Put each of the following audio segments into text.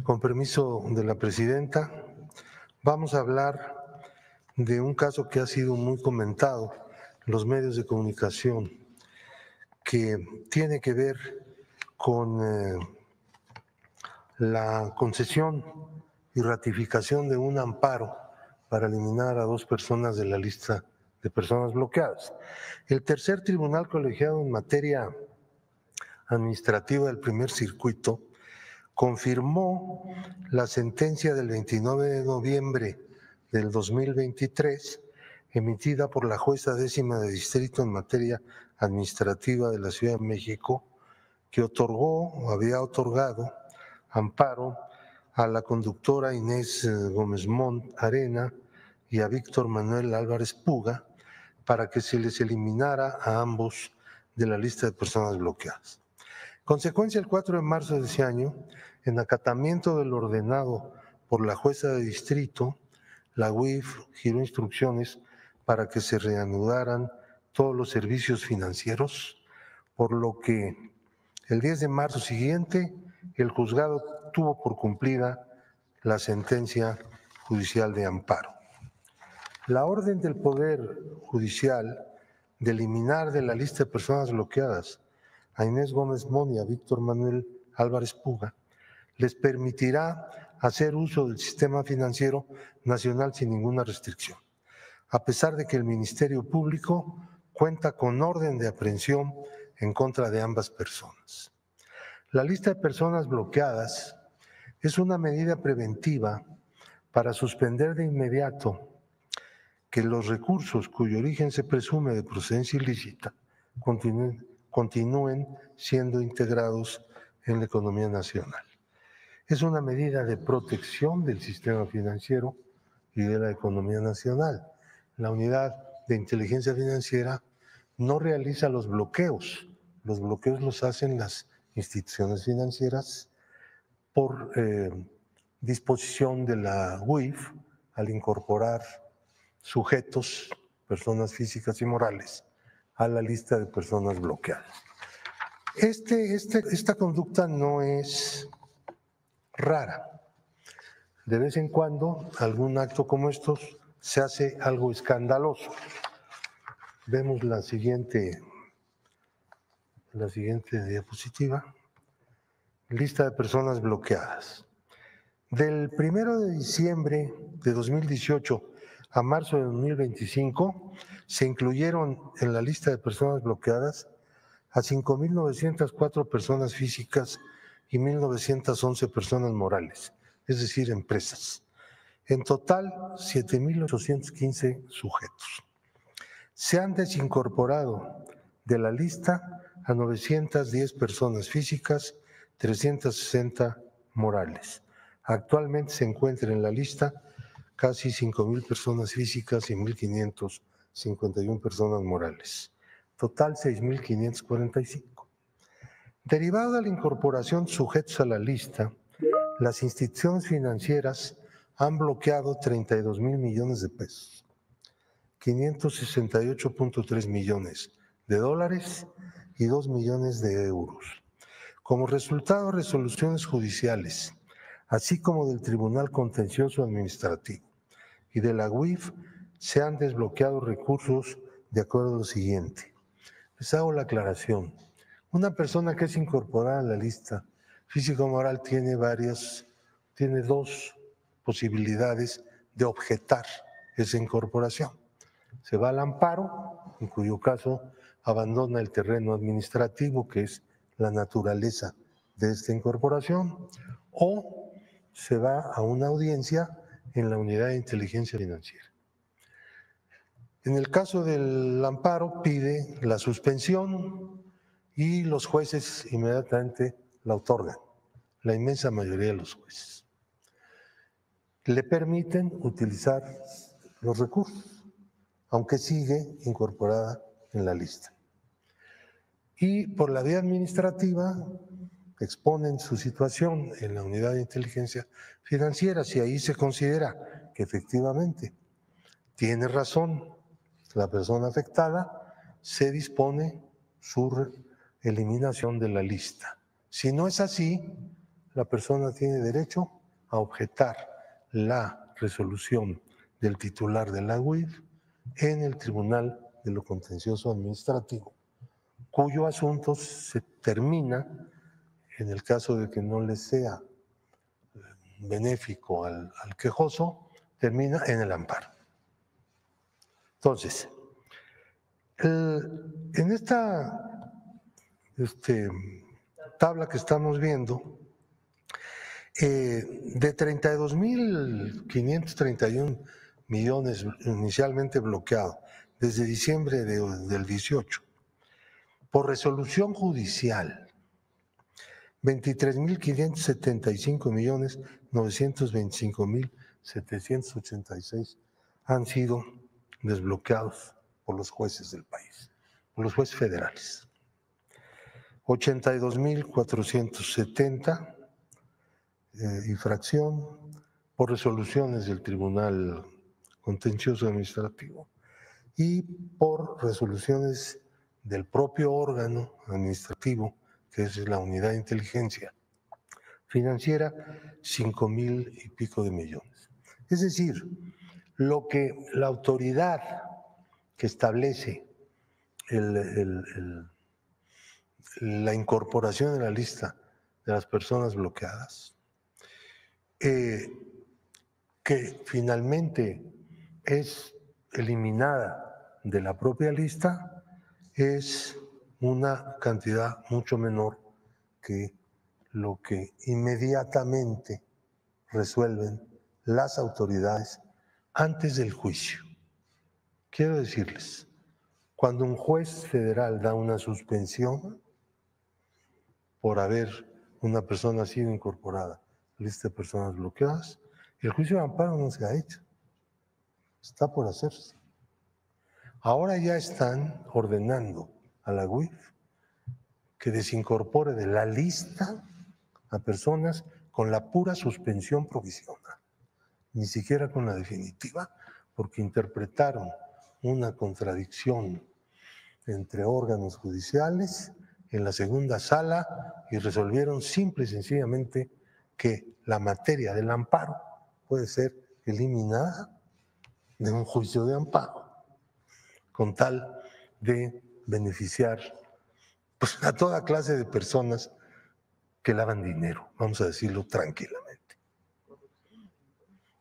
Con permiso de la presidenta, vamos a hablar de un caso que ha sido muy comentado en los medios de comunicación, que tiene que ver con la concesión y ratificación de un amparo para eliminar a 2 personas de la lista de personas bloqueadas. El tercer tribunal colegiado en materia administrativa del primer circuito confirmó la sentencia del 29 de noviembre del 2023 emitida por la jueza décima de distrito en materia administrativa de la Ciudad de México, que otorgó o había otorgado amparo a la conductora Inés Gómez Mont Arena y a Víctor Manuel Álvarez Puga para que se les eliminara a ambos de la lista de personas bloqueadas. Consecuencia, el 4 de marzo de ese año, en acatamiento del ordenado por la jueza de distrito, la UIF giró instrucciones para que se reanudaran todos los servicios financieros, por lo que el 10 de marzo siguiente el juzgado tuvo por cumplida la sentencia judicial de amparo. La orden del Poder Judicial de eliminar de la lista de personas bloqueadas a Inés Gómez Mont y a Víctor Manuel Álvarez Puga les permitirá hacer uso del sistema financiero nacional sin ninguna restricción, a pesar de que el Ministerio Público cuenta con orden de aprehensión en contra de ambas personas. La lista de personas bloqueadas es una medida preventiva para suspender de inmediato que los recursos cuyo origen se presume de procedencia ilícita continúen siendo integrados en la economía nacional. Es una medida de protección del sistema financiero y de la economía nacional. La unidad de inteligencia financiera no realiza los bloqueos los hacen las instituciones financieras por disposición de la UIF al incorporar sujetos, personas físicas y morales, a la lista de personas bloqueadas. Esta conducta no es rara. De vez en cuando, algún acto como estos se hace algo escandaloso. Vemos la siguiente diapositiva. Lista de personas bloqueadas. Del 1 de diciembre de 2018 a marzo de 2025, se incluyeron en la lista de personas bloqueadas a 5.904 personas físicas y 1.911 personas morales, es decir, empresas. En total, 7.815 sujetos. Se han desincorporado de la lista a 910 personas físicas, 360 morales. Actualmente se encuentran en la lista casi 5.000 personas físicas y 1.551 personas morales. Total 6.545. Derivado de la incorporación de sujetos a la lista, las instituciones financieras han bloqueado 32,000 millones de pesos, 568.3 millones de dólares y 2 millones de euros. Como resultado, resoluciones judiciales, así como del Tribunal Contencioso Administrativo y de la UIF, se han desbloqueado recursos de acuerdo a lo siguiente. Les hago la aclaración. Una persona que es incorporada a la lista físico-moral tiene dos posibilidades de objetar esa incorporación. Se va al amparo, en cuyo caso abandona el terreno administrativo, que es la naturaleza de esta incorporación, o se va a una audiencia en la unidad de inteligencia financiera. En el caso del amparo pide la suspensión y los jueces inmediatamente la otorgan, la inmensa mayoría de los jueces. Le permiten utilizar los recursos, aunque sigue incorporada en la lista. Y por la vía administrativa exponen su situación en la unidad de inteligencia financiera. Si ahí se considera que efectivamente tiene razón la persona afectada, se dispone su eliminación de la lista. Si no es así, la persona tiene derecho a objetar la resolución del titular de la UIF en el Tribunal de lo Contencioso Administrativo, cuyo asunto se termina, en el caso de que no le sea benéfico al quejoso, termina en el amparo. Entonces, en esta tabla que estamos viendo, de 32.531 millones inicialmente bloqueados desde diciembre del 18, por resolución judicial, 23.575.925.786 han sido desbloqueados por los jueces del país, por los jueces federales. 82.470 infracción por resoluciones del Tribunal Contencioso Administrativo y por resoluciones del propio órgano administrativo, que es la Unidad de Inteligencia Financiera, 5,000 y pico de millones. Es decir, lo que la autoridad que establece la incorporación en la lista de las personas bloqueadas, que finalmente es eliminada de la propia lista, es una cantidad mucho menor que lo que inmediatamente resuelven las autoridades antes del juicio. Quiero decirles, cuando un juez federal da una suspensión por haber una persona sido incorporada a la lista de personas bloqueadas, el juicio de amparo no se ha hecho, está por hacerse. Ahora ya están ordenando a la UIF que desincorpore de la lista a personas con la pura suspensión provisional, ni siquiera con la definitiva, porque interpretaron una contradicción entre órganos judiciales en la segunda sala y resolvieron simple y sencillamente que la materia del amparo puede ser eliminada de un juicio de amparo, con tal de beneficiar pues, a toda clase de personas que lavan dinero, vamos a decirlo tranquilamente.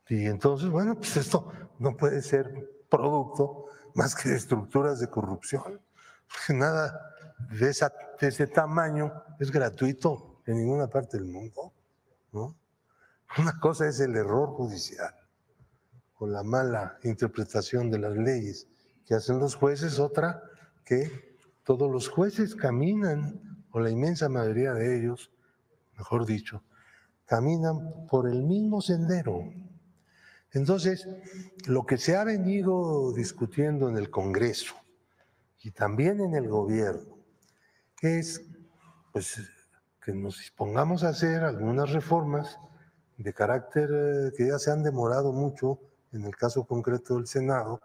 Y entonces, bueno, pues esto no puede ser producto más que de estructuras de corrupción. Nada de ese tamaño es gratuito en ninguna parte del mundo, ¿no? Una cosa es el error judicial o la mala interpretación de las leyes que hacen los jueces, otra que todos los jueces caminan, o la inmensa mayoría de ellos, mejor dicho, caminan por el mismo sendero. Entonces, lo que se ha venido discutiendo en el Congreso y también en el gobierno es pues, que nos dispongamos a hacer algunas reformas de carácter que ya se han demorado mucho, en el caso concreto del Senado,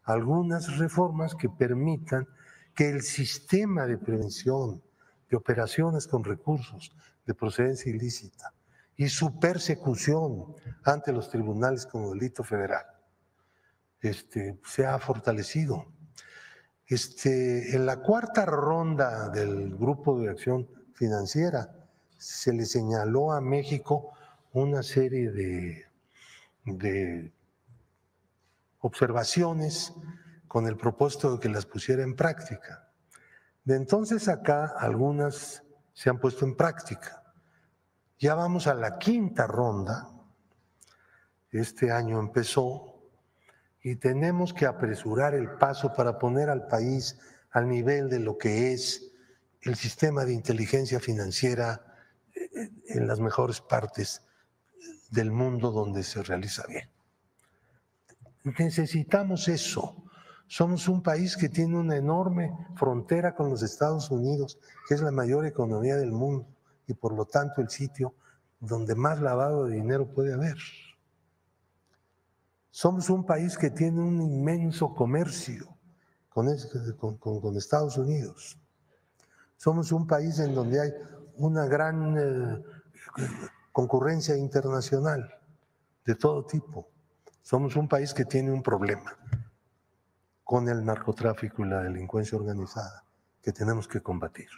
algunas reformas que permitan que el sistema de prevención de operaciones con recursos de procedencia ilícita y su persecución ante los tribunales como delito federal se ha fortalecido. En la cuarta ronda del Grupo de Acción Financiera se le señaló a México una serie de observaciones con el propósito de que las pusiera en práctica. De entonces acá algunas se han puesto en práctica. Ya vamos a la quinta ronda, este año empezó, y tenemos que apresurar el paso para poner al país al nivel de lo que es el sistema de inteligencia financiera en las mejores partes del mundo donde se realiza bien. Necesitamos eso. Somos un país que tiene una enorme frontera con los Estados Unidos, que es la mayor economía del mundo y por lo tanto el sitio donde más lavado de dinero puede haber. Somos un país que tiene un inmenso comercio con Estados Unidos. Somos un país en donde hay una gran concurrencia internacional de todo tipo. Somos un país que tiene un problema con el narcotráfico y la delincuencia organizada que tenemos que combatir.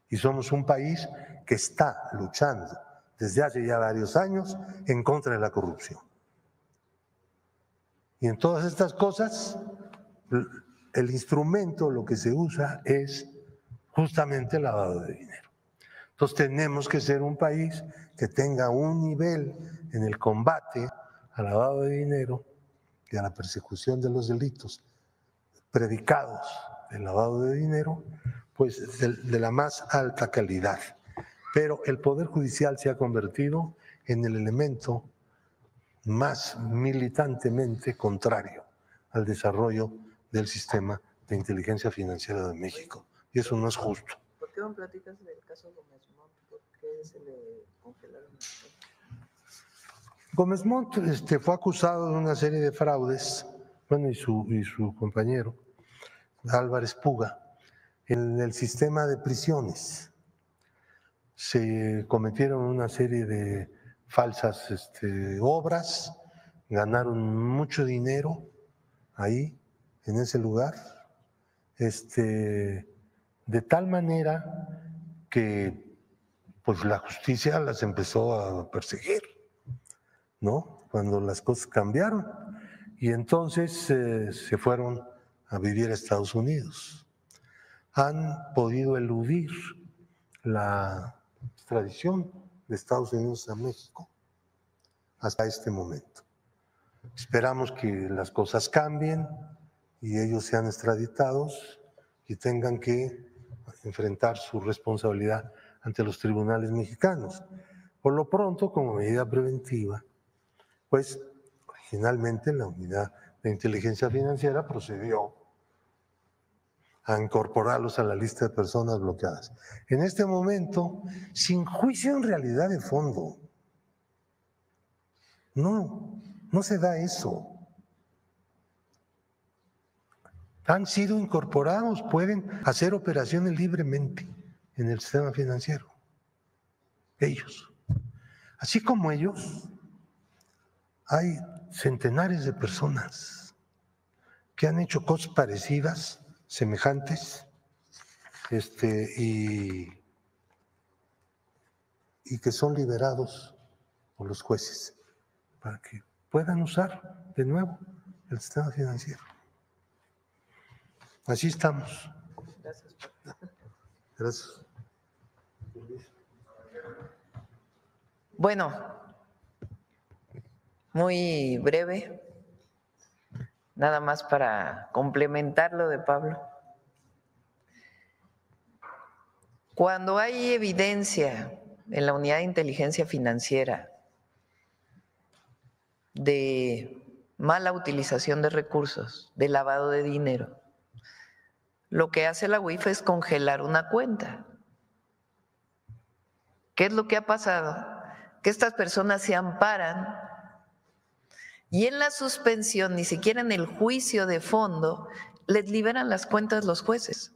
Y somos un país que está luchando desde hace ya varios años en contra de la corrupción. Y en todas estas cosas, el instrumento, lo que se usa es justamente el lavado de dinero. Entonces tenemos que ser un país que tenga un nivel en el combate al lavado de dinero y a la persecución de los delitos predicados del lavado de dinero, pues de la más alta calidad. Pero el Poder Judicial se ha convertido en el elemento más militantemente contrario al desarrollo del sistema de inteligencia financiera de México. Y eso no es justo. ¿Por qué me platicas del caso Gómez Montt? ¿Por qué se le congelaron las cuentas? Gómez Montt fue acusado de una serie de fraudes, bueno, y su compañero, Álvarez Puga, en el sistema de prisiones. Se cometieron una serie de falsas obras, ganaron mucho dinero ahí, en ese lugar, de tal manera que pues la justicia las empezó a perseguir, ¿no? Cuando las cosas cambiaron. Y entonces se fueron a vivir a Estados Unidos. Han podido eludir la extradición de Estados Unidos a México hasta este momento. Esperamos que las cosas cambien y ellos sean extraditados y tengan que enfrentar su responsabilidad ante los tribunales mexicanos. Por lo pronto, como medida preventiva, pues originalmente la Unidad de Inteligencia Financiera procedió a incorporarlos a la lista de personas bloqueadas. En este momento, sin juicio en realidad de fondo. No se da eso. Han sido incorporados, pueden hacer operaciones libremente en el sistema financiero. Ellos. Así como ellos, hay centenares de personas que han hecho cosas parecidas, semejantes, y que son liberados por los jueces para que puedan usar de nuevo el sistema financiero. Así estamos. Gracias. Gracias. Bueno, muy breve, nada más para complementar lo de Pablo. Cuando hay evidencia en la Unidad de Inteligencia Financiera de mala utilización de recursos, de lavado de dinero, lo que hace la UIF es congelar una cuenta. ¿Qué es lo que ha pasado? Que estas personas se amparan y en la suspensión, ni siquiera en el juicio de fondo, les liberan las cuentas los jueces.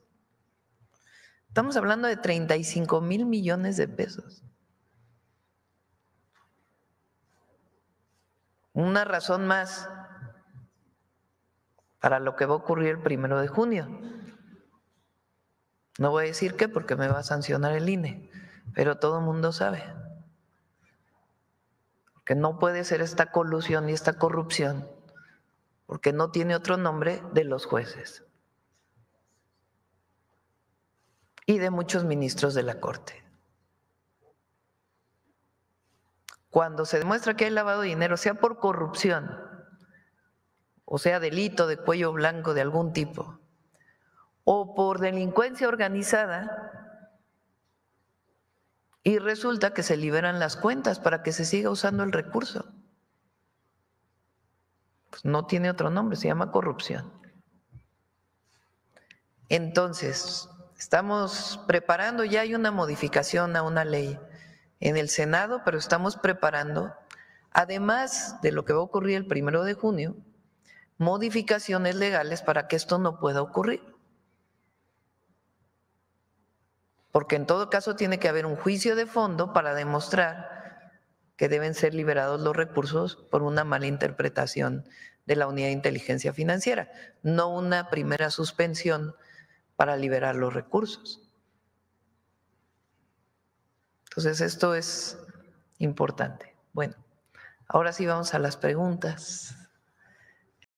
Estamos hablando de 35,000 millones de pesos. Una razón más para lo que va a ocurrir el 1 de junio. No voy a decir qué porque me va a sancionar el INE, pero todo el mundo sabe. Que no puede ser esta colusión y esta corrupción, porque no tiene otro nombre, de los jueces y de muchos ministros de la Corte. Cuando se demuestra que hay lavado de dinero, sea por corrupción, o sea delito de cuello blanco de algún tipo, o por delincuencia organizada, y resulta que se liberan las cuentas para que se siga usando el recurso. Pues no tiene otro nombre, se llama corrupción. Entonces, estamos preparando, ya hay una modificación a una ley en el Senado, pero estamos preparando, además de lo que va a ocurrir el 1 de junio, modificaciones legales para que esto no pueda ocurrir. Porque en todo caso tiene que haber un juicio de fondo para demostrar que deben ser liberados los recursos por una mala interpretación de la unidad de inteligencia financiera, no una primera suspensión para liberar los recursos. Entonces, esto es importante. Bueno, ahora sí vamos a las preguntas.